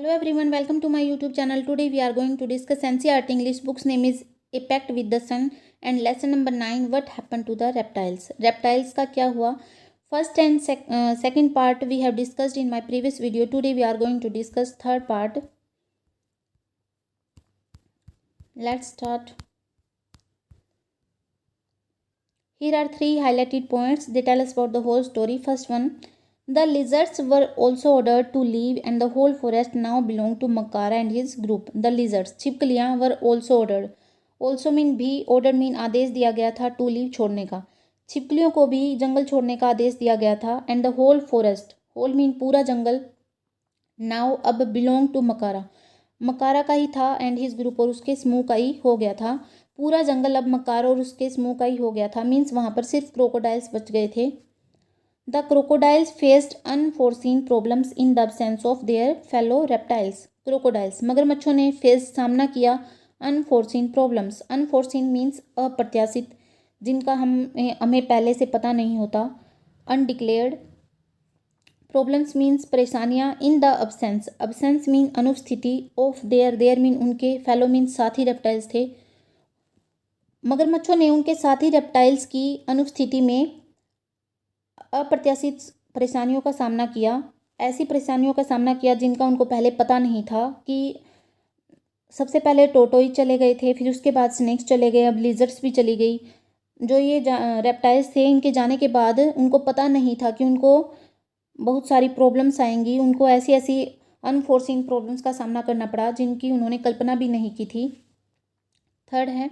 Hello everyone, welcome to my YouTube channel. Today we are going to discuss NCERT English book's name is A Pact with the Sun and lesson number 9 what happened to the reptiles. Reptiles का क्या हुआ? First and second part we have discussed in my previous video. Today we are going to discuss third part. Let's start. Here are three highlighted points. They tell us about the whole story. First one, the lizards were also ordered to leave and the whole forest now belonged to Makara and his group. The lizards, छिपकलियाँ were also ordered. Also mean भी, ordered mean आदेश दिया गया था, to leave छोड़ने का. छिपकलियों को भी जंगल छोड़ने का आदेश दिया गया था. And the whole forest, whole mean पूरा जंगल, now अब belong to Makara. मकारा का ही था एंड हिज ग्रुप और उसके समूह का ही हो गया था. पूरा जंगल अब मकारा और उसके समूह का ही हो गया था. मीन्स वहाँ पर सिर्फ क्रोकोडाइल्स बच गए थे. The crocodiles faced unforeseen problems in the absence of their fellow reptiles. Crocodiles मगरमच्छों ने सामना किया अनफोर्सीन प्रॉब्लम्स. अनफोर्सीन मीन्स अप्रत्याशित, जिनका हमें पहले से पता नहीं होता. अनडिक्लेयर्ड. प्रॉब्लम्स मीन्स परेशानियाँ. In the absence, absence mean अनुपस्थिति. ऑफ देयर मीन उनके. फेलो मीन साथी रेप्टाइल्स थे. मगरमच्छों ने उनके साथी रेप्टाइल्स की अनुपस्थिति में अप्रत्याशित परेशानियों का सामना किया. ऐसी परेशानियों का सामना किया जिनका उनको पहले पता नहीं था. कि सबसे पहले टोटोई चले गए थे, फिर उसके बाद स्नेक्स चले गए, अब लिजर्ड्स भी चली गई. जो ये रेप्टाइल्स थे, इनके जाने के बाद उनको पता नहीं था कि उनको बहुत सारी प्रॉब्लम्स आएंगी. उनको ऐसी ऐसी अनफोर्सिन प्रॉब्लम्स का सामना करना पड़ा जिनकी उन्होंने कल्पना भी नहीं की थी. थर्ड है,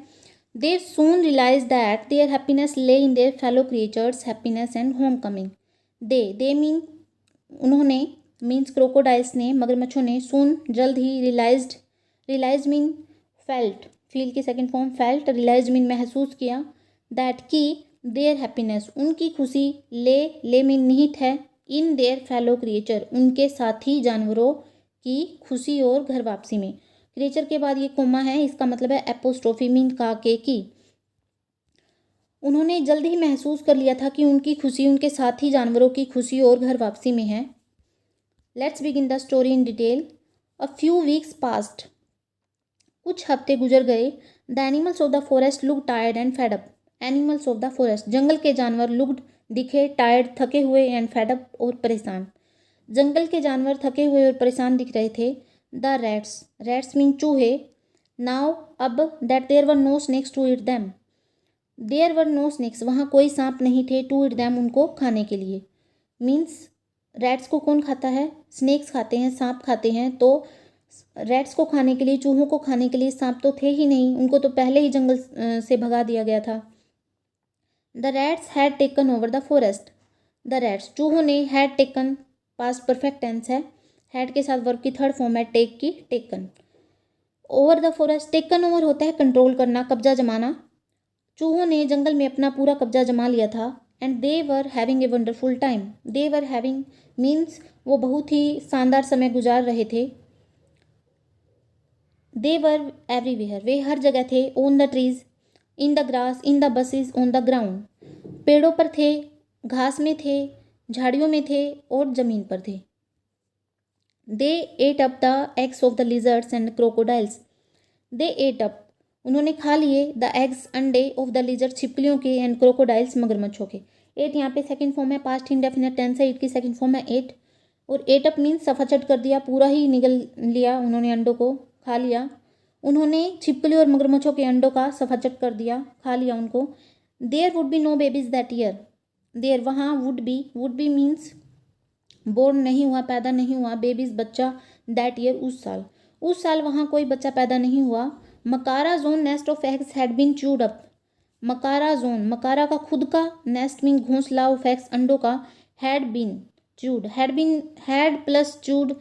they soon realized that their happiness lay in their fellow creatures happiness and homecoming. they mean उन्होंने, means crocodiles ने, मगरमच्छों ने, soon जल्द ही, realized mean felt, feel की second form felt, realized mean महसूस किया, that कि their happiness उनकी खुशी, lay mean निहित है, in their fellow creature उनके साथी जानवरों की खुशी और घर वापसी में. क्रिएचर के बाद ये कोमा है, इसका मतलब है एपोस्ट्रोफी मीन का के की. उन्होंने जल्द ही महसूस कर लिया था कि उनकी खुशी उनके साथी जानवरों की खुशी और घर वापसी में है. Let's begin the story in detail. A few weeks past, कुछ हफ्ते गुजर गए. The animals of the forest look tired and fed up. Animals of the forest, जंगल के जानवर, लुक्ड दिखे, टायर्ड थके हुए, एंड फेड अप और परेशान. जंगल के जानवर थके हुए और परेशान दिख रहे थे. द रैट्स मीन चूहे. नाउ अब, that there were no snakes to eat them. There were no snakes, वहाँ कोई सांप नहीं थे, टू ईट दैम उनको खाने के लिए. मीन्स रैट्स को कौन खाता है? स्नेक्स खाते हैं, सांप खाते हैं. तो रैट्स को खाने के लिए, चूहों को खाने के लिए सांप तो थे ही नहीं, उनको तो पहले ही जंगल से भगा दिया गया था. The rats had taken over the forest. The rats, चूहों ने, had taken past perfect tense है, हैड के साथ वर्ब की थर्ड फॉर्म है टेक की, taken. Over the forest, taken over होता है कंट्रोल करना, कब्जा जमाना. चूहों ने जंगल में अपना पूरा कब्जा जमा लिया था. And they were having a wonderful time. They were having means वो बहुत ही शानदार समय गुजार रहे थे. दे वर एवरीवेयर, वे हर जगह थे. On the trees, in the grass, in the buses, on the ground, पेड़ों पर थे, घास में थे, झाड़ियों में थे और जमीन पर थे. They ate up the eggs of the lizards and crocodiles. They ate up, उन्होंने खा लिए, द एग्स अंडे, ऑफ द लिजर्ड छिपकलियों के, एंड क्रोकोडाइल्स मगरमच्छों के. एट यहाँ पे सेकंड फॉर्म है, पास्ट इंडेफिनिट टेंस है, इट की सेकंड फॉर्म है एट. और एट अप मीन्स सफाचट कर दिया, पूरा ही निगल लिया, उन्होंने अंडों को खा लिया. उन्होंने छिपकली और मगरमच्छों के अंडों का सफाचट कर दिया, खा लिया उनको. There would be no babies that year. There वहाँ, वुड बी मीन्स बोर्न नहीं हुआ, पैदा नहीं हुआ, बेबीज बच्चा, दैट ईयर उस साल वहाँ कोई बच्चा पैदा नहीं हुआ. Makara own nest of eggs had been chewed up. Makara own, Makara का खुद का, नेस्ट मीन घोंसला, ऑफ एग्स अंडों का, had been chewed, had plus chewed.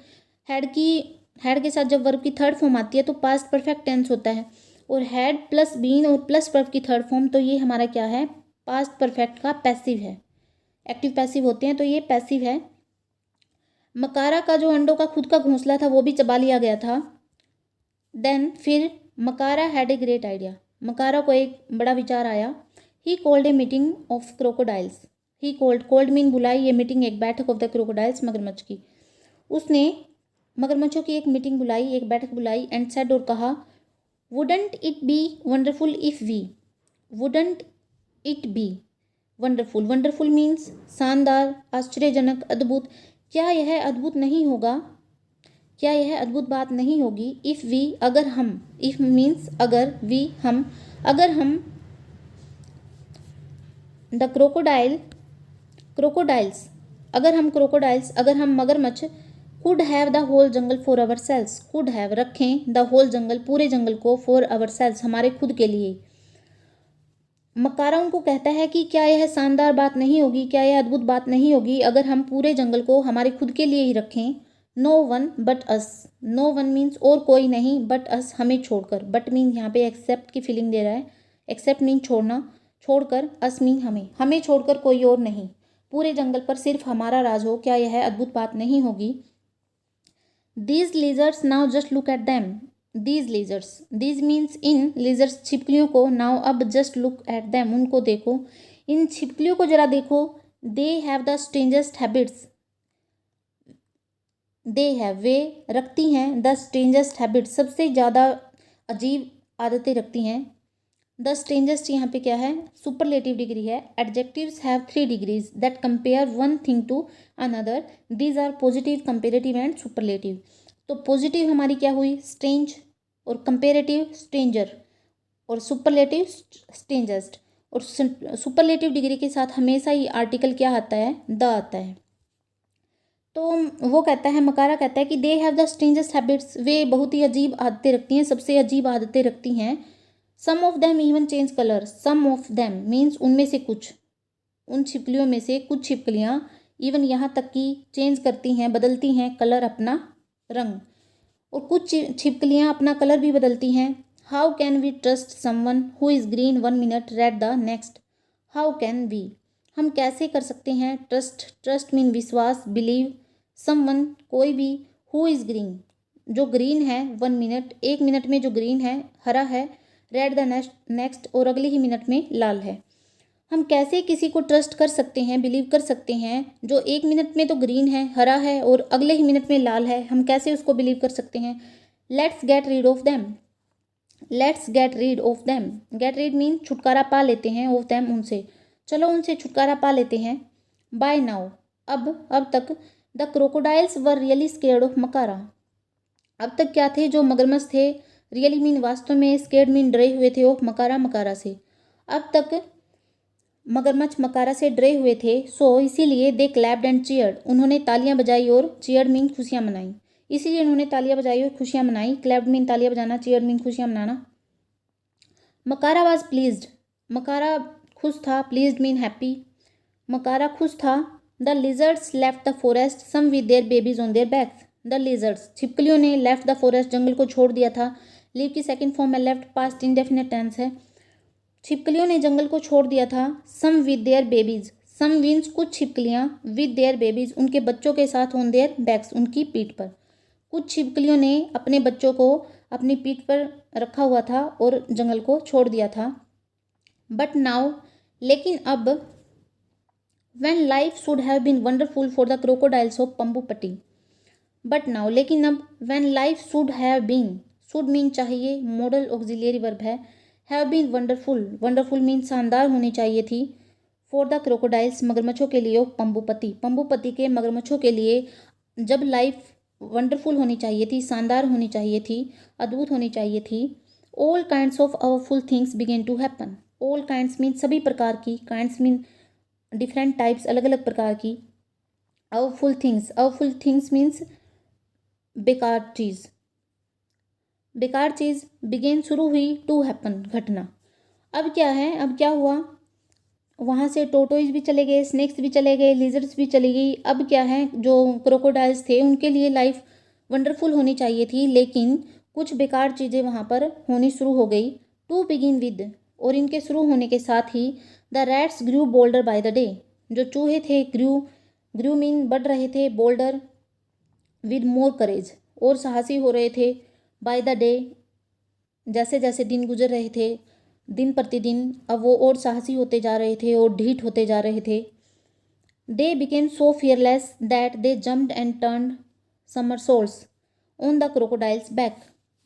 Had के साथ जब वर्ब की थर्ड फॉर्म आती है तो पास्ट परफेक्ट टेंस होता है. और हैड प्लस बीन और प्लस वर्ब की थर्ड फॉर्म, तो ये हमारा क्या है? पास्ट परफेक्ट का पैसिव है. एक्टिव पैसिव होते हैं, तो ये पैसिव है. मकारा का जो अंडों का खुद का घोंसला था वो भी चबा लिया गया था. देन फिर मकारा हैड ए ग्रेट आइडिया. मकारा को एक बड़ा विचार आया. He called a meeting of crocodiles. He called mean बुलाई, ये मीटिंग एक बैठक ऑफ द क्रोकोडाइल्स मगरमच्छ की. उसने मगरमच्छों की एक मीटिंग बुलाई, एक बैठक बुलाई, एंड सेड और कहा, wouldn't it be wonderful if we, wouldn't it be wonderful, wonderful means शानदार, आश्चर्यजनक, अद्भुत। क्या यह अद्भुत नहीं होगा, क्या यह अद्भुत बात नहीं होगी, इफ़ वी, अगर हम, इफ़ मीन्स अगर, वी हम, अगर हम, द क्रोकोडाइल्स, अगर हम क्रोकोडाइल्स, अगर हम मगरमच्छ, could have the whole jungle for our selves, could have रखें, द होल जंगल पूरे जंगल को, फॉर अवर सेल्स हमारे खुद के लिए। मकारा उनको कहता है कि क्या यह शानदार बात नहीं होगी, क्या यह अद्भुत बात नहीं होगी अगर हम पूरे जंगल को हमारे खुद के लिए ही रखें। No one but us, no one means और कोई नहीं, बट अस हमें छोड़कर, बट मीन यहाँ पे एक्सेप्ट की फीलिंग दे रहा है, एक्सेप्ट मीन छोड़ना, छोड़कर, अस मीन हमें, हमें छोड़कर कोई और नहीं, पूरे जंगल पर सिर्फ हमारा राज हो, क्या यह अद्भुत बात नहीं होगी। These lizards now just look at them, these lizards, these means इन, लीजर्स छिपकलियों को, नाउ अब जस्ट लुक एट दैम उनको देखो, इन छिपकलियों को जरा देखो। They have the strangest habits, they have वे रखती हैं, द स्ट्रेंजेस्ट हैबिट्स सबसे ज़्यादा अजीब आदतें रखती हैं। द स्ट्रेंजेस्ट यहाँ पे क्या है, सुपरलेटिव डिग्री है। Adjectives have 3 degrees that compare one thing to another, these are positive, comparative and superlative. तो पॉजिटिव हमारी क्या हुई, स्ट्रेंज, और कंपेरेटिव स्ट्रेंजर, और सुपरलेटिव स्ट्रेंजेस्ट। और सुपरलेटिव डिग्री के साथ हमेशा ही आर्टिकल क्या आता है, द आता है। तो वो कहता है, मकारा कहता है कि they have the strangest habits, वे बहुत ही अजीब आदतें रखती हैं, सबसे अजीब आदतें रखती हैं। Some of them even change colour, some of them means उनमें से कुछ, उन छिपकलियों में से कुछ छिपकलियाँ, इवन यहाँ तक कि चेंज करती हैं, बदलती हैं कलर, अपना रंग, और कुछ छिपकलियाँ अपना कलर भी बदलती हैं। How can we trust someone who is green one minute red the next, how can we, हम कैसे कर सकते हैं, ट्रस्ट, ट्रस्ट मीन विश्वास, बिलीव, समवन कोई भी, हु इज़ ग्रीन जो ग्रीन है, वन मिनट एक मिनट में जो ग्रीन है, हरा है, रेड द नेक्स्ट और अगले ही मिनट में लाल है। हम कैसे किसी को ट्रस्ट कर सकते हैं, बिलीव कर सकते हैं, जो एक मिनट में तो ग्रीन है, हरा है और अगले ही मिनट में लाल है, हम कैसे उसको बिलीव कर सकते हैं। Let's get rid of them, let's get rid of them, get rid mean छुटकारा पा लेते हैं, ऑफ देम उनसे, चलो उनसे छुटकारा पा लेते हैं। बाय नाउ, अब तक, the crocodiles were really scared of Makara, अब तक क्या थे, जो मगरमच्छ थे, रियली मीन वास्तव में, स्केर्ड मीन डरे हुए थे, ऑफ मकारा, मकारा से, अब तक मगरमच्छ मकारा से डरे हुए थे। सो इसीलिए दे क्लैप्ड एंड चीयर्ड, उन्होंने तालियां बजाई और चीयर्ड मीन खुशियां मनाई, इसीलिए उन्होंने तालियां बजाई और खुशियां मनाई। क्लैप्ड मीन तालियां बजाना, चीयर्ड मीन खुशियां मनाना। मकारा वाज प्लीज्ड, मकारा खुश था, प्लीज्ड मीन हैप्पी, मकारा खुश था। The lizards left the forest some with their babies on their backs, the lizards छिपकलियों ने लेफ्ट द फॉरेस्ट जंगल को छोड़ दिया था। लीव की सेकंड फॉर्म में लेफ्ट पास्ट इंडेफिनिट टेंस है। छिपकलियों ने जंगल को छोड़ दिया था। Some with their babies, some means कुछ छिपकलियाँ, विद देयर बेबीज उनके बच्चों के साथ, ऑन देयर बैक्स उनकी पीठ पर, कुछ छिपकलियों ने अपने बच्चों को अपनी पीठ पर रखा हुआ था और जंगल को छोड़ दिया था। बट नाउ, लेकिन अब, when life should have been wonderful for the crocodiles of Pambupati, but now, लेकिन अब, when life should have been, should mean चाहिए, मॉडल ऑक्सिलियरी वर्ब है, have been wonderful, wonderful mean शानदार होनी चाहिए थी, for the crocodiles मगरमच्छों के लिए, of पंबुपति, पंबुपति के मगरमच्छों के लिए, जब लाइफ वंडरफुल होनी चाहिए थी, शानदार होनी चाहिए थी, अद्भुत होनी चाहिए थी। all kinds of awful things began to happen, all kinds mean सभी प्रकार की, kinds mean डिफरेंट टाइप्स, अलग अलग प्रकार की। अवफुल थिंग्स, अवफुल थिंग्स मीन्स बेकार चीज़, बेकार चीज़, बिगेन शुरू हुई, टू हैपन घटना। अब क्या है, अब क्या हुआ, वहाँ से टोटोइज भी चले गए, स्नेक्स भी चले गए, लिजर्ड्स भी चली गई। अब क्या है, जो क्रोकोडाइल्स थे उनके लिए लाइफ वंडरफुल होनी चाहिए थी, लेकिन कुछ बेकार चीज़ें वहाँ पर होनी शुरू हो गई। टू बिगिन विद, और इनके शुरू होने के साथ ही, the rats grew bolder by the day, जो चूहे थे, ग्रू मीन बढ़ रहे थे, बोल्डर विद मोर करेज, और साहसी हो रहे थे, बाय द डे जैसे जैसे दिन गुजर रहे थे, दिन प्रतिदिन अब वो और साहसी होते जा रहे थे और ढीठ होते जा रहे थे। They became so fearless that they jumped and turned somersaults, on the crocodiles back.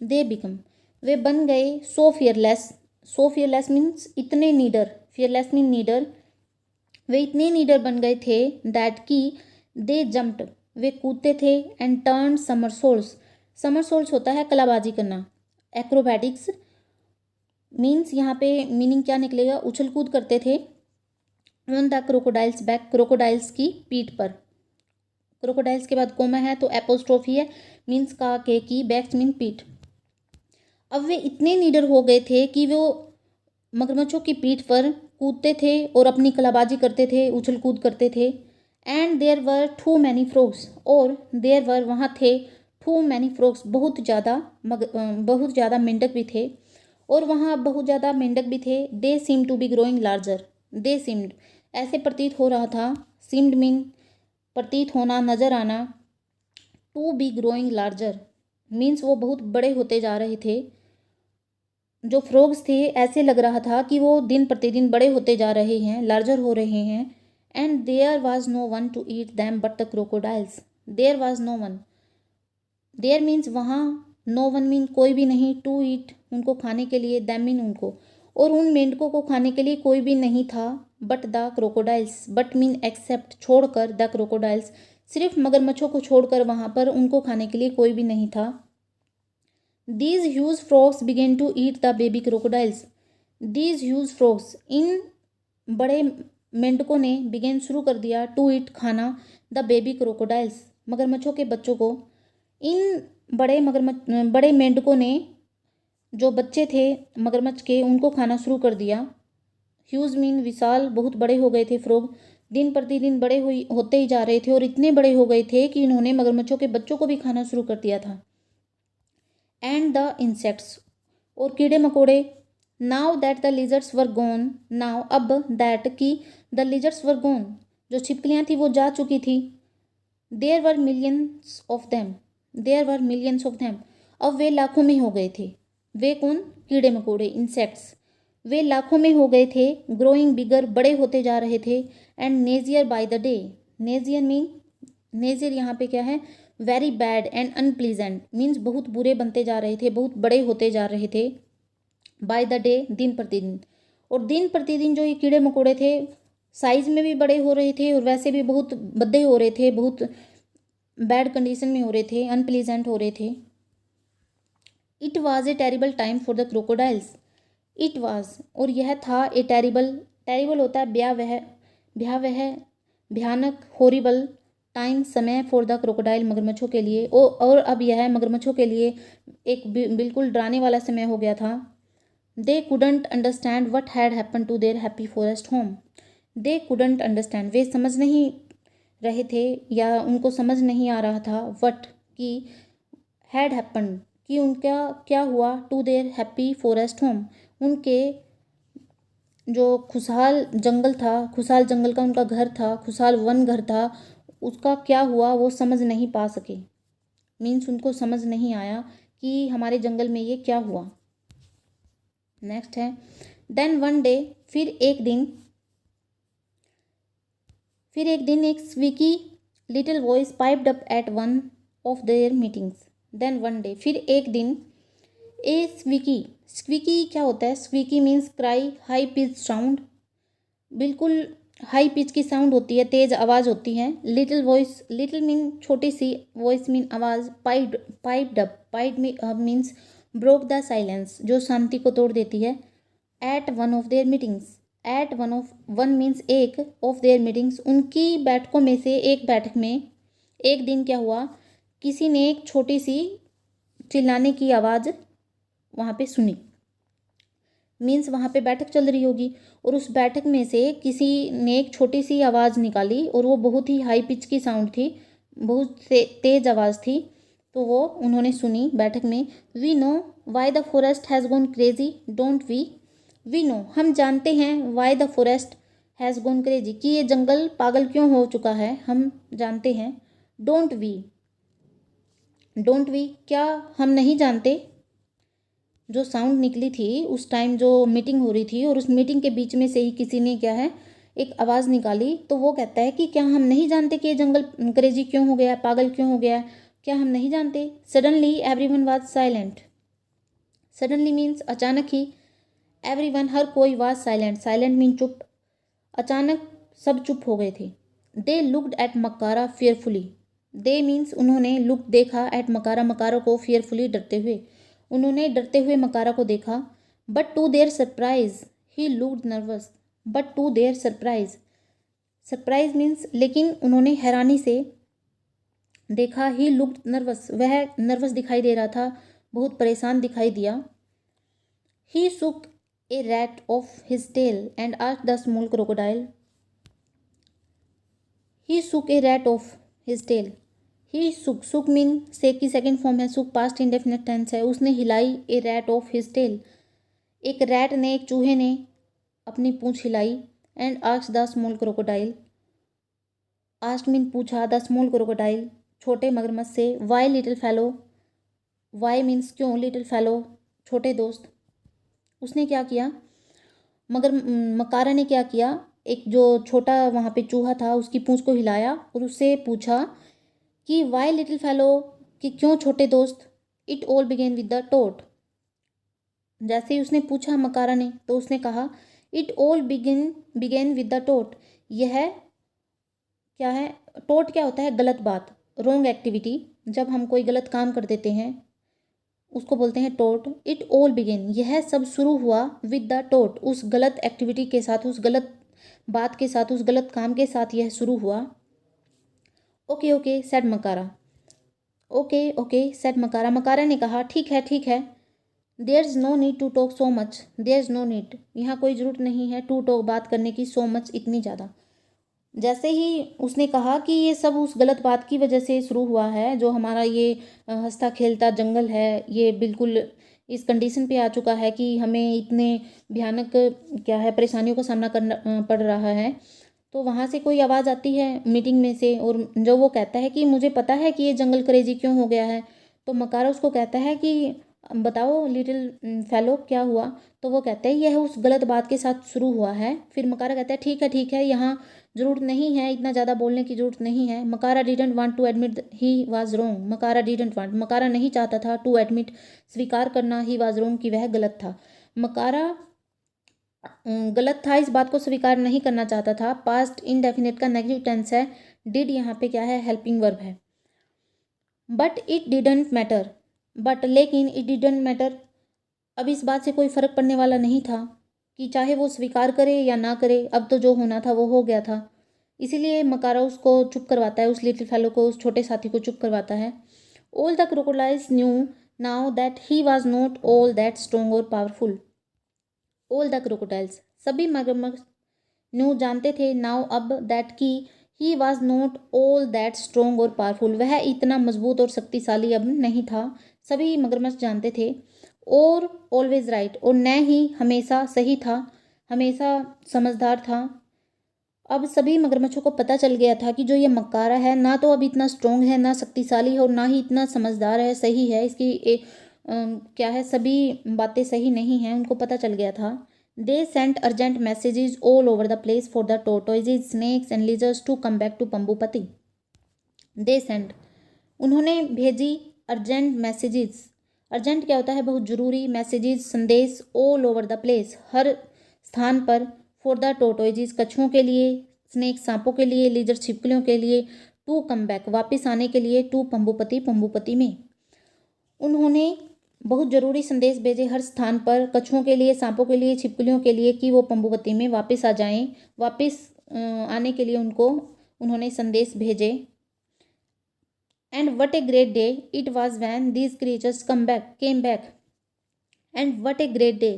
They become, वे बन गए so fearless. So fearless means इतने नीडर, फियरलेस मीन नीडर, वे इतने नीडर बन गए थे दैट की दे जम्प्ड, वे कूदते थे, एंड टर्न समरसोल्स। समरसोल्स होता है कलाबाजी करना। एक्रोबैटिक्स मीन्स यहाँ पे मीनिंग क्या निकलेगा, उछल कूद करते थे। On the crocodiles back, crocodiles की पीठ पर। क्रोकोडाइल्स के बाद कोमा है तो एपोस्ट्रोफी है, मीन्स का के की, बैक मीन पीठ। अब वे इतने नीडर हो गए थे कि वो मगरमच्छों की पीठ पर कूदते थे और अपनी कलाबाजी करते थे, उछल कूद करते थे। And there were too many frogs, और देयर वर वहाँ थे, टू मैनी फ्रॉग्स बहुत ज़्यादा मेंढक भी थे, और वहाँ बहुत ज़्यादा मेंढक भी थे। They seem to be growing larger, they seemed ऐसे प्रतीत हो रहा था, सीम्ड मीन प्रतीत होना, नज़र आना, to be growing larger means वो बहुत बड़े होते जा रहे थे। जो फ्रॉग्स थे ऐसे लग रहा था कि वो दिन प्रतिदिन बड़े होते जा रहे हैं, लार्जर हो रहे हैं। And there was no one to eat them but the crocodiles. There was no one, there means वहाँ, नो वन मीन कोई भी नहीं, टू ईट उनको खाने के लिए, दैम मीन उनको, और उन मेंढकों को खाने के लिए कोई भी नहीं था। But the crocodiles, but mean except छोड़कर, द क्रोकोडाइल्स सिर्फ मगरमच्छों को छोड़कर वहाँ पर उनको खाने के लिए कोई भी नहीं था। These huge frogs began to eat the baby crocodiles. These huge frogs, इन बड़े मेंढकों ने बिगेन शुरू कर दिया, टू ईट खाना, द बेबी क्रोकोडाइल्स मगरमच्छों के बच्चों को। इन बड़े मेंढकों ने, जो बच्चे थे मगरमच्छ के, उनको खाना शुरू कर दिया। ह्यूज मीन विशाल, बहुत बड़े हो गए थे फ्रॉग, दिन प्रतिदिन बड़े होते ही जा रहे थे, और इतने बड़े हो गए थे कि इन्होंने मगरमच्छों के बच्चों को भी खाना शुरू कर दिया था। एंड द इंसेक्ट्स, और कीड़े मकोड़े। Now that the lizards were gone, now अब, दैट की, द लिजर्ड्स वर गॉन जो छिपकलियाँ थी वो जा चुकी थी। There were millions of them, there were millions of them, अब वे लाखों में हो गए थे। वे कौन, कीड़े मकोड़े, इंसेक्ट्स, वे लाखों में हो गए थे। ग्रोइंग बिगर, बड़े होते जा रहे थे। And nastier by the day, nastier mean, nastier यहाँ पे क्या है, very bad and unpleasant means बहुत बुरे बनते जा रहे थे, बहुत बड़े होते जा रहे थे। बाय द डे, दिन प्रतिदिन, और दिन प्रतिदिन जो ये कीड़े मकोड़े थे साइज में भी बड़े हो रहे थे और वैसे भी बहुत बद्दे हो रहे थे, बहुत बैड कंडीशन में हो रहे थे, अनप्लीजेंट हो रहे थे। It was a terrible time for the crocodiles, it was, और यह था, ए टेरिबल, टेरिबल होता है भयावह, भयानक, हॉरिबल, टाइम, समय, फॉर द क्रोकोडाइल मगरमच्छों के लिए, और अब यह मगरमच्छों के लिए एक बिल्कुल डराने वाला समय हो गया था। They couldn't understand what had happen to their happy forest home, they couldn't understand, वे समझ नहीं रहे थे या उनको समझ नहीं आ रहा था, वट की, हैड हैपन कि उनका क्या हुआ, to their happy forest home उनके जो खुशहाल जंगल था, खुशहाल जंगल का उनका घर था, खुशहाल वन घर था, उसका क्या हुआ वो समझ नहीं पा सके। मीन्स उनको समझ नहीं आया कि हमारे जंगल में ये क्या हुआ। नेक्स्ट है, देन वन डे, फिर एक दिन एक squeaky little voice piped up at one of their meetings. Then one day, फिर एक दिन, ए स्क्वीकी क्या होता है, squeaky means cry, high pitch sound, बिल्कुल हाई पिच की साउंड होती है, तेज आवाज़ होती है। लिटिल वॉइस, लिटिल मीन छोटी सी, वॉइस मीन आवाज़, piped up, means broke the silence, जो शांति को तोड़ देती है। At one of their meetings, at one means एक, ऑफ देयर मीटिंग्स उनकी बैठकों में से एक बैठक में, एक दिन क्या हुआ, किसी ने एक छोटी सी चिल्लाने की आवाज़ वहाँ पे सुनी। मीन्स वहाँ पे बैठक चल रही होगी और उस बैठक में से किसी ने एक छोटी सी आवाज़ निकाली और वो बहुत ही हाई पिच की साउंड थी, बहुत तेज आवाज़ थी, तो वो उन्होंने सुनी बैठक में। We know why the forest has gone crazy, don't we know, हम जानते हैं, why the forest has gone crazy, कि ये जंगल पागल क्यों हो चुका है, हम जानते हैं। डोंट वी, क्या हम नहीं जानते। जो साउंड निकली थी उस टाइम जो मीटिंग हो रही थी और उस मीटिंग के बीच में से ही किसी ने क्या है, एक आवाज़ निकाली, तो वो कहता है कि क्या हम नहीं जानते कि ये जंगल क्रेजी क्यों हो गया, पागल क्यों हो गया, क्या हम नहीं जानते? Suddenly everyone was silent. Suddenly means अचानक ही, एवरीवन हर कोई वाज साइलेंट, साइलेंट मीन चुप, अचानक सब चुप हो गए थे। They looked at Makara fearfully. They means उन्होंने लुक देखा, एट मकारा मकारा को, फेयरफुली डरते हुए, उन्होंने डरते हुए मकारा को देखा। But to their surprise he looked nervous. But to their surprise, surprise means लेकिन उन्होंने हैरानी से देखा। ही लुक्ड नर्वस, वह नर्वस दिखाई दे रहा था, बहुत परेशान दिखाई दिया। He shook a rat of his tail and asked the small crocodile. He shook a rat of his tail. He shook, shook mean से की सेकेंड फॉर्म है, सुक पास्ट इंडेफिनिट टेंस है। उसने हिलाई a rat of his tail, एक rat ने, एक चूहे ने अपनी पूंछ हिलाई। And asked the small crocodile, asked mean पूछा, द स्मॉल क्रोकोडाइल छोटे मगरमच्छ से, why little fellow, why means क्यों, लिटिल फेलो छोटे दोस्त। उसने क्या किया, मगर मकारा ने क्या किया, एक जो छोटा वहाँ पे चूहा था उसकी पूंछ को हिलाया और उससे पूछा कि वाई लिटिल फेलो, कि क्यों छोटे दोस्त। It all began with the toad. जैसे ही उसने पूछा मकारा ने तो उसने कहा it all began with the toad. यह क्या है, टोट क्या होता है, गलत बात, रॉन्ग एक्टिविटी। जब हम कोई गलत काम कर देते हैं उसको बोलते हैं टोट। इट ऑल बिगेन, यह सब शुरू हुआ, विद द टोट, उस गलत एक्टिविटी के साथ, उस गलत बात के साथ, उस गलत काम के साथ यह शुरू हुआ। Okay okay said Makara. Okay okay said Makara, Makara ने कहा ठीक है ठीक है। There is no need to talk so much. There is no need, यहाँ कोई ज़रूरत नहीं है, टू टॉक बात करने की, सो मच इतनी ज़्यादा। जैसे ही उसने कहा कि ये सब उस गलत बात की वजह से शुरू हुआ है, जो हमारा ये हंसता खेलता जंगल है, ये बिल्कुल इस कंडीशन पे आ चुका है कि हमें इतने भयानक क्या है परेशानियों का सामना करना पड़ रहा है। तो वहाँ से कोई आवाज़ आती है मीटिंग में से, और जो वो कहता है कि मुझे पता है कि ये जंगल क्रेजी क्यों हो गया है। तो मकारा उसको कहता है कि बताओ लिटिल फेलो क्या हुआ। तो वो कहते हैं यह उस गलत बात के साथ शुरू हुआ है। फिर मकारा कहता है ठीक है, यहाँ ज़रूरत नहीं है, इतना ज़्यादा बोलने की ज़रूरत नहीं है। Makara didn't want to admit he was wrong. Makara didn't want, Makara नहीं चाहता था, टू एडमिट स्वीकार करना, ही वाज रोंग कि वह गलत था। मकारा गलत था, इस बात को स्वीकार नहीं करना चाहता था। पास्ट इनडेफिनिट का नेगेटिव टेंस है, डिड यहाँ पे क्या है, हेल्पिंग वर्ब है। But it didn't matter, but लेकिन इट डिडंट मैटर, अब इस बात से कोई फ़र्क पड़ने वाला नहीं था कि चाहे वो स्वीकार करे या ना करे, अब तो जो होना था वो हो गया था। इसीलिए मकारा उसको चुप करवाता है, उस लिटिल फेलो को, उस छोटे साथी को चुप करवाता है। All the crocodiles new now that he was not all that strong और पावरफुल। ऑल द क्रोकोडाइल्स, सभी मगरमच्छ, न्यू जानते थे, नाउ अब, दैट की, he was not all that strong और पावरफुल, वह इतना मजबूत और शक्तिशाली अब नहीं था। सभी मगरमच्छ जानते थे। और ऑलवेज राइट, और न ही हमेशा सही था, हमेशा समझदार था। अब सभी मगरमच्छों को पता चल गया था कि जो ये मक्कारा है ना तो अब इतना स्ट्रोंग है, ना शक्तिशाली है, और ना ही इतना समझदार है, सही है, इसकी क्या है, सभी बातें सही नहीं हैं, उनको पता चल गया था। They sent urgent messages all over the place for the tortoises, snakes and lizards to come back to Pambupati. They sent, उन्होंने भेजी, अर्जेंट मैसेजेस, अर्जेंट क्या होता है, बहुत ज़रूरी, मैसेजेस संदेश, ऑल ओवर द प्लेस हर स्थान पर, फॉर द टोर्टोइजेस कछुओं के लिए, स्नेक सांपों के लिए, लिजर्ड छिपकलियों के लिए, टू कम बैक वापस आने के लिए, टू पंबुपति पंबुपति में। उन्होंने बहुत ज़रूरी संदेश भेजे हर स्थान पर, कछुओं के लिए, सांपों के लिए, छिपकलियों के लिए, कि वो पंबुपति में वापस आ जाएं। वापस आने के लिए उनको उन्होंने संदेश भेजे। And what a great day it was when these creatures came back. And what a great day,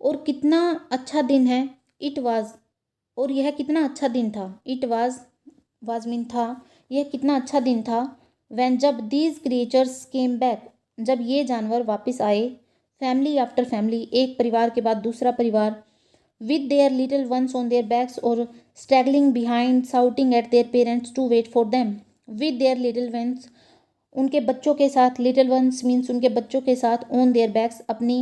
और कितना अच्छा दिन है, it was, और यह कितना अच्छा दिन था, it was मीन था, यह कितना अच्छा दिन था, when जब these creatures came back, जब ये जानवर वापस आए, फैमिली आफ्टर फैमिली, एक परिवार के बाद दूसरा परिवार, with their little ones on their backs और straggling behind, shouting at their parents to wait for them. with their little ones, उनके बच्चों के साथ, लिटिल वंस मीन्स उनके बच्चों के साथ, ऑन देयर बैक्स अपनी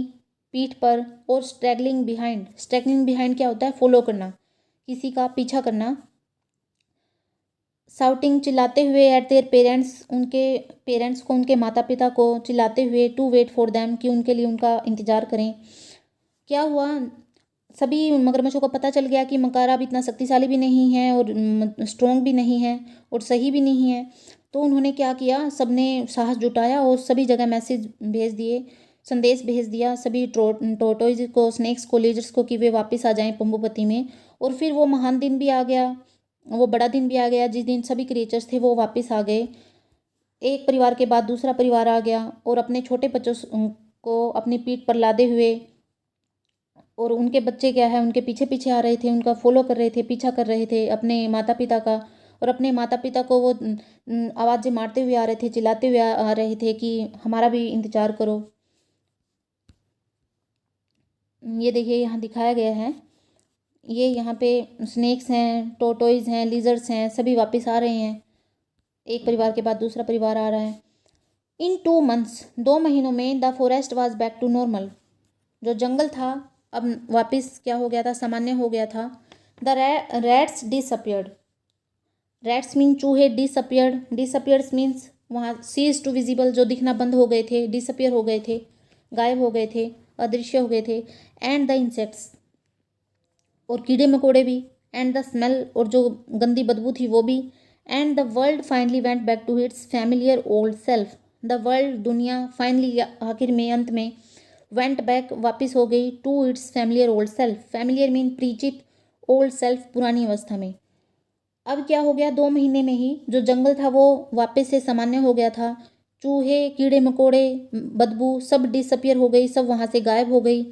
पीठ पर, और स्ट्रैगलिंग बिहाइंड, स्ट्रैगलिंग बिहाइंड क्या होता है, फॉलो करना, किसी का पीछा करना, शाउटिंग चिल्लाते हुए एट देयर पेरेंट्स, उनके पेरेंट्स को, उनके माता पिता को चिल्लाते हुए, टू वेट फॉर देम, कि उनके लिए उनका इंतज़ार करें। क्या हुआ, सभी मगरमच्छों को पता चल गया कि मकारा अब इतना शक्तिशाली भी नहीं है और स्ट्रॉन्ग भी नहीं है और सही भी नहीं है। तो उन्होंने क्या किया, सबने साहस जुटाया और सभी जगह मैसेज भेज दिए, संदेश भेज दिया सभी टोटोइज को, स्नेक्स को, लीजर्स को, कि वे वापस आ जाएं पंबुपति में। और फिर वो महान दिन भी आ गया, वो बड़ा दिन भी आ गया, जिस दिन सभी क्रिएचर्स थे वो वापस आ गए। एक परिवार के बाद दूसरा परिवार आ गया और अपने छोटे बच्चों को अपनी पीठ पर लादे हुए, और उनके बच्चे क्या है, उनके पीछे पीछे आ रहे थे, उनका फॉलो कर रहे थे, पीछा कर रहे थे अपने माता पिता का। और अपने माता पिता को वो आवाज़ें मारते हुए आ रहे थे, चिल्लाते हुए आ रहे थे कि हमारा भी इंतज़ार करो। ये देखिए यहाँ दिखाया गया है, ये यहाँ पे स्नेक्स हैं, टोटोइज हैं, लिजर्ड्स हैं, सभी वापस आ रहे हैं। एक परिवार के बाद दूसरा परिवार आ रहा है। इन 2 मंथ्स, 2 महीनों में the forest was back to normal, जो जंगल था अब वापस क्या हो गया था, सामान्य हो गया था। The rats disappeared, rats mean चूहे, डिसअपियर्ड्स मीन्स वहाँ सीज टू विजिबल, जो दिखना बंद हो गए थे, डिसअपियर हो गए थे, गायब हो गए थे, अदृश्य हो गए थे। एंड द इंसेक्ट्स, और कीड़े मकोड़े भी। एंड द स्मेल, और जो गंदी बदबू थी वो भी। And the world finally went back to its familiar old self, the world, दुनिया, फाइनली, आखिर में, अंत में, वेंट बैक, वापस हो गई, to its familiar old self, familiar mean परिचित, ओल्ड सेल्फ पुरानी अवस्था में। अब क्या हो गया, 2 महीने में ही जो जंगल था वो वापस से सामान्य हो गया था। चूहे, कीड़े मकोड़े, बदबू सब डिसअपियर हो गई, सब वहाँ से गायब हो गई,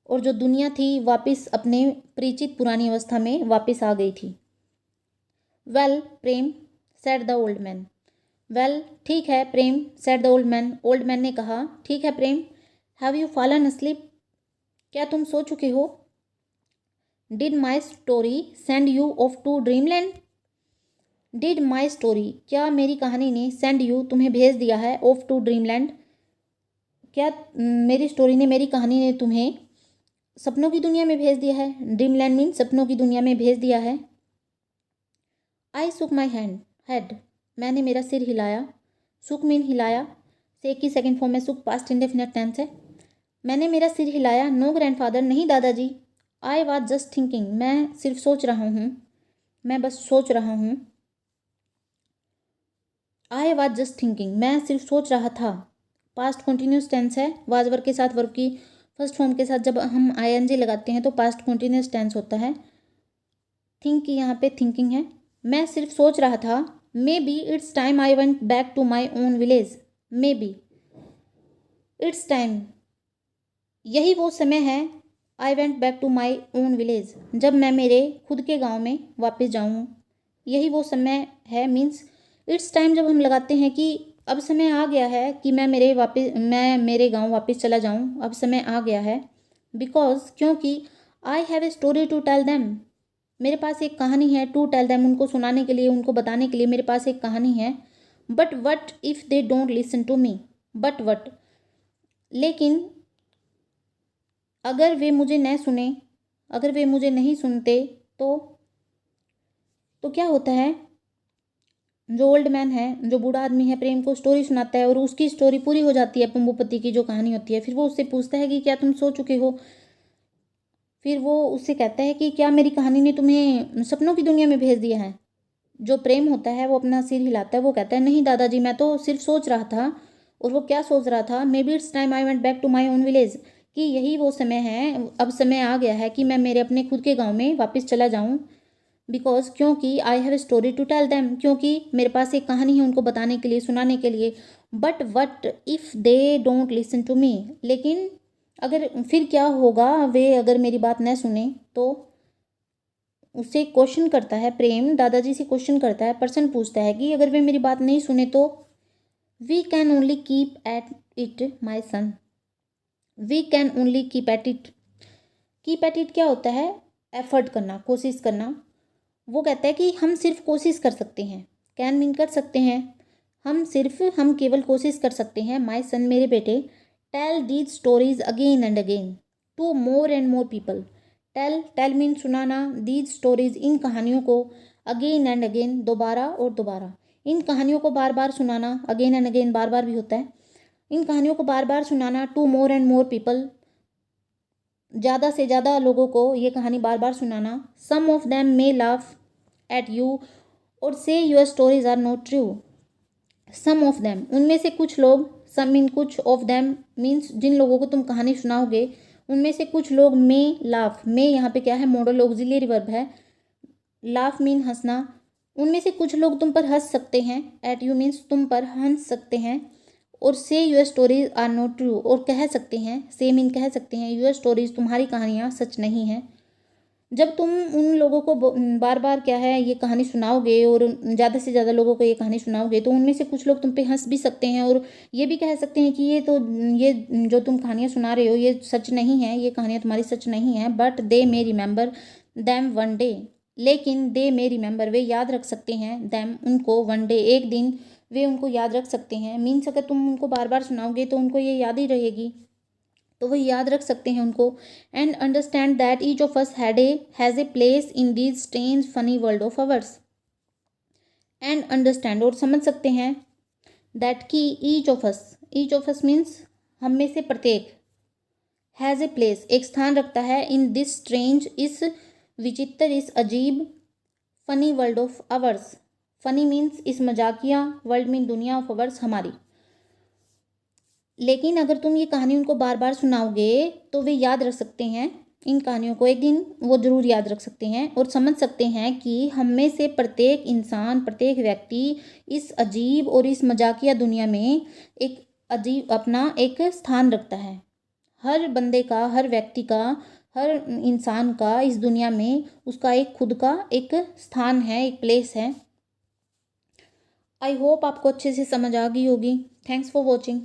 और जो दुनिया थी वापस अपने परिचित पुरानी अवस्था में वापस आ गई थी। Well Prem, said the old man, well ठीक है Prem, said the old man ने कहा, ठीक है Prem. Have you fallen asleep, क्या तुम सो चुके हो। Did my story send you off to dreamland, did my story, क्या मेरी कहानी ने, सेंड यू, तुम्हें भेज दिया है, ऑफ टू ड्रीमलैंड, क्या मेरी स्टोरी ने, मेरी कहानी ने तुम्हें सपनों की दुनिया में भेज दिया है। ड्रीमलैंड मीन सपनों की दुनिया में भेज दिया है। आई सुक माई हेड, मैंने मेरा सिर हिलाया। सुक मीन हिलाया, से की सेकेंड फॉर्म में सुक पास्ट इंडेफिनिट टेंस है। मैंने मेरा सिर हिलाया। नो ग्रैंडफादर, नहीं दादाजी। आई वॉज जस्ट थिंकिंग, मैं सिर्फ सोच रहा हूँ, मैं बस सोच रहा हूँ। आई वॉज जस्ट थिंकिंग, मैं सिर्फ सोच रहा था। पास्ट कॉन्टीन्यूस टेंस है, वाज वर्ब के साथ, वर्ब की फर्स्ट फॉर्म के साथ जब हम आईएनजी लगाते हैं तो पास्ट कॉन्टीन्यूस टेंस होता है। थिंक की यहाँ पे थिंकिंग है। मैं सिर्फ सोच रहा था। Maybe it's time I went back to my own village, maybe it's time, यही वो समय है, I went back to my own village, जब मैं मेरे खुद के गांव में वापस जाऊँ। यही वो समय है मीन्स इट्स टाइम जब हम लगाते हैं कि अब समय आ गया है कि मैं मेरे गांव वापस चला जाऊं, अब समय आ गया है। बिकॉज, क्योंकि I have a story to tell them, मेरे पास एक कहानी है, टू टेल देम, उनको सुनाने के लिए, उनको बताने के लिए मेरे पास एक कहानी है। But what if they don't listen to me, but what, लेकिन अगर वे मुझे न सुने, अगर वे मुझे नहीं सुनते तो क्या होता है, जो ओल्ड मैन है, जो बूढ़ा आदमी है, प्रेम को स्टोरी सुनाता है और उसकी स्टोरी पूरी हो जाती है, पंबुपति की जो कहानी होती है। फिर वो उससे पूछता है कि क्या तुम सो चुके हो। फिर वो उससे कहता है कि क्या मेरी कहानी ने तुम्हें सपनों की दुनिया में भेज दिया है। जो प्रेम होता है वो अपना सिर हिलाता है, वो कहता है नहीं दादाजी, मैं तो सिर्फ सोच रहा था। और वो क्या सोच रहा था, maybe it's time I went back to my own village, कि यही वो समय है, अब समय आ गया है कि मैं मेरे अपने खुद के गाँव में वापस चला जाऊँ। बिकॉज, क्योंकि I have a story to tell them, क्योंकि मेरे पास एक कहानी है उनको बताने के लिए, सुनाने के लिए। But what if they don't listen to me, लेकिन अगर, फिर क्या होगा, वे अगर मेरी बात न सुने तो। उससे क्वेश्चन करता है प्रेम, दादाजी से क्वेश्चन करता है, पर्सन पूछता है कि अगर वे मेरी बात नहीं सुने तो। We can only keep at it my son, we can only keep at it, keep at it क्या होता है, एफर्ट करना, कोशिश करना। वो कहता है कि हम सिर्फ कोशिश कर सकते हैं, कैन मीन कर सकते हैं, हम केवल कोशिश कर सकते हैं, माई सन, मेरे बेटे, tell these stories again and again to more and more people. Tell mean सुनाना, दीज स्टोरीज इन कहानियों को, अगेन एंड अगेन, दोबारा और दोबारा। इन कहानियों को बार बार सुनाना, अगेन एंड अगेन बार बार भी होता है। इन कहानियों को बार बार सुनाना, to more and more people, ज़्यादा से ज़्यादा लोगों को ये कहानी बार बार सुनाना। Some of them may laugh at you और say your stories are not true. Some of them, उनमें से कुछ लोग, सम मीन कुछ, ऑफ देम मीन्स जिन लोगों को तुम कहानी सुनाओगे उनमें से कुछ लोग मे लाफ, मे यहाँ पे क्या है, मॉडल ऑक्सिलरी वर्ब है। लाफ मीन हंसना। उनमें से कुछ लोग तुम पर हंस सकते हैं, एट यू मीन्स तुम पर हंस सकते हैं। और say your stories are not true, और कह सकते हैं, से मीन कह सकते हैं, यूर स्टोरीज तुम्हारी कहानियाँ सच नहीं हैं। जब तुम उन लोगों को बार बार क्या है ये कहानी सुनाओगे और ज़्यादा से ज़्यादा लोगों को ये कहानी सुनाओगे तो उनमें से कुछ लोग तुम पे हंस भी सकते हैं और ये भी कह सकते हैं कि ये जो तुम कहानियाँ सुना रहे हो ये सच नहीं है, ये कहानियाँ तुम्हारी सच नहीं है। But they may remember them one day, लेकिन दे मे रिमेंबर, वे याद रख सकते हैं, दैम उनको, वन डे एक दिन, वे उनको याद रख सकते हैं। मीन्स अगर तुम उनको बार बार सुनाओगे तो उनको ये याद ही रहेगी, तो वह याद रख सकते हैं उनको। And understand that each of us has a place in this strange funny world of ours. And understand, और समझ सकते हैं, दैट की ईच ऑफ अस मीन्स हम में से प्रत्येक, हैज़ ए प्लेस एक स्थान रखता है, इन दिस स्ट्रेंज इस विचित्र, इस अजीब, funny world of ours, funny means इस मजाकिया, वर्ल्ड मीन दुनिया, ऑफ अवर्स हमारी। लेकिन अगर तुम ये कहानी उनको बार बार सुनाओगे तो वे याद रख सकते हैं इन कहानियों को, एक दिन वो ज़रूर याद रख सकते हैं और समझ सकते हैं कि हम में से प्रत्येक इंसान, प्रत्येक व्यक्ति इस अजीब और इस मजाकिया दुनिया में एक अजीब अपना एक स्थान रखता है। हर बंदे का, हर व्यक्ति का, हर इंसान का इस दुनिया में उसका एक खुद का एक स्थान है, एक प्लेस है। आई होप आपको अच्छे से समझ आ गई होगी। Thanks for watching.